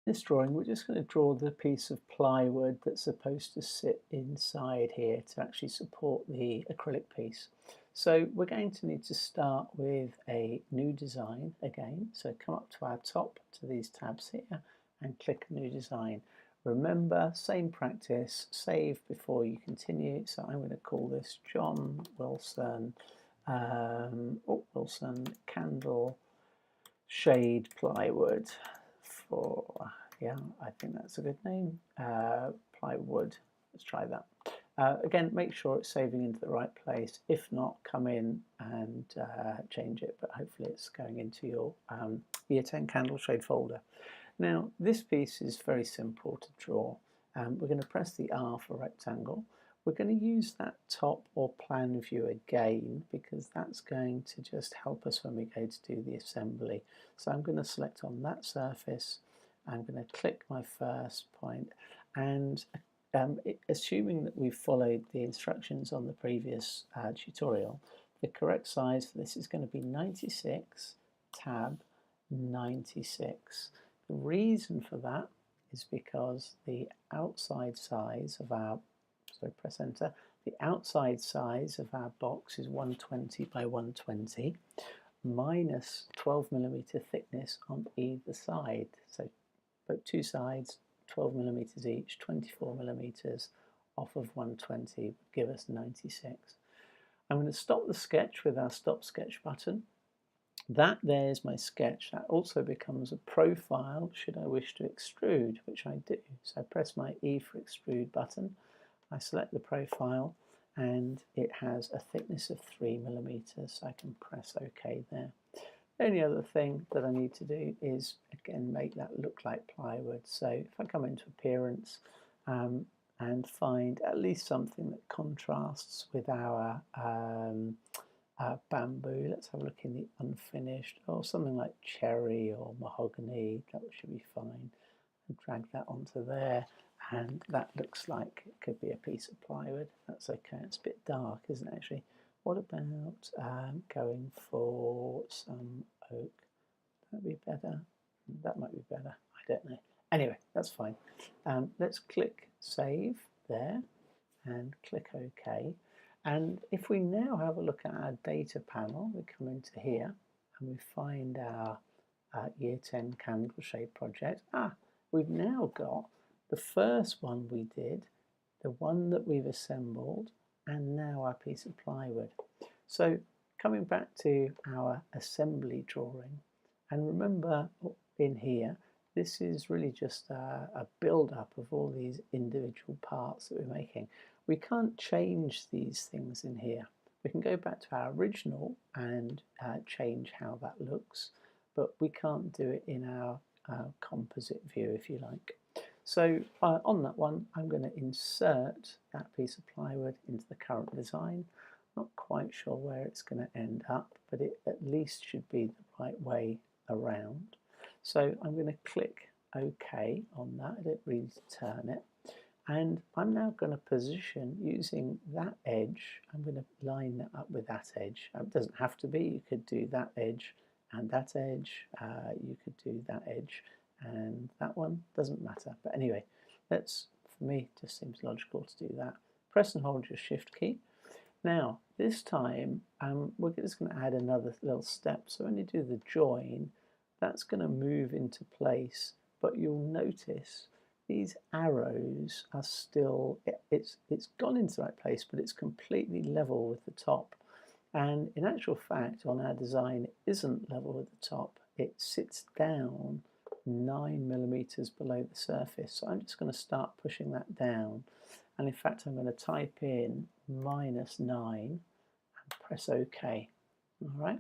This drawing, we're just going to draw the piece of plywood that's supposed to sit inside here to actually support the acrylic piece. So we're going to need to start with a new design again. So come up to our top to these tabs here and click New Design. Remember, same practice, save before you continue. So I'm going to call this John Wilson, Wilson Candle Shade Plywood for, yeah, I think that's a good name, plywood. Let's try that. Again, make sure it's saving into the right place. If not, come in and change it, but hopefully it's going into your Year 10 candle shade folder. Now, this piece is very simple to draw. We're going to press the R for rectangle. We're going to use that top or plan view again because that's going to just help us when we go to do the assembly. So I'm going to select on that surface. I'm going to click my first point, and assuming that we've followed the instructions on the previous tutorial, the correct size for this is going to be 96 tab 96. The reason for that is because the outside size of our, so press enter, the outside size of our box is 120 by 120 minus 12mm thickness on either side. So both two sides, 12mm each, 24mm off of 120 would give us 96. I'm going to stop the sketch with our stop sketch button. That there's my sketch. That also becomes a profile should I wish to extrude, which I do. So I press my E for extrude button. I select the profile and it has a thickness of 3mm, so I can press OK there. The only other thing that I need to do is again make that look like plywood. So if I come into appearance and find at least something that contrasts with our bamboo, let's have a look in the unfinished, or something like cherry or mahogany, that should be fine. And drag that onto there, and that looks like it could be a piece of plywood. That's okay. It's a bit dark, isn't it, actually? What about going for some oak? That'd be better. That might be better. I don't know. Anyway, that's fine. Let's click Save there and click OK. And if we now have a look at our data panel, we come into here and we find our Year 10 candle shade project. We've now got the first one we did, the one that we've assembled, and now our piece of plywood. So coming back to our assembly drawing, and remember in here, this is really just a build-up of all these individual parts that we're making. We can't change these things in here. We can go back to our original and change how that looks, but we can't do it in our composite view, if you like. So on that one, I'm going to insert that piece of plywood into the current design. Not quite sure where it's going to end up, but it at least should be the right way around. So I'm going to click OK on that. I don't really turn it. And I'm now going to position using that edge. I'm going to line that up with that edge. It doesn't have to be. You could do that edge and that edge. You could do that edge and that one. Doesn't matter. But anyway, that's, for me, just seems logical to do that. Press and hold your Shift key. Now, this time, we're just going to add another little step. So when you do the join, that's going to move into place. But you'll notice these arrows are still, it's gone into the right place, but it's completely level with the top. And in actual fact, on our design, it isn't level with the top. It sits down 9mm below the surface. So I'm just going to start pushing that down. And in fact, I'm going to type in -9 and press OK. All right,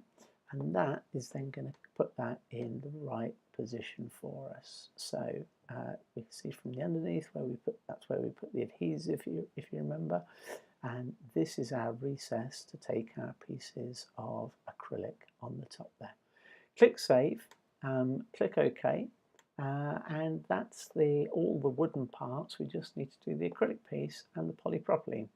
and that is then going to put that in the right position for us. So we can see from the underneath where we put, that's where we put the adhesive, if you remember. And this is our recess to take our pieces of acrylic on the top there. Click Save, click OK. And that's all the wooden parts. We just need to do the acrylic piece and the polypropylene.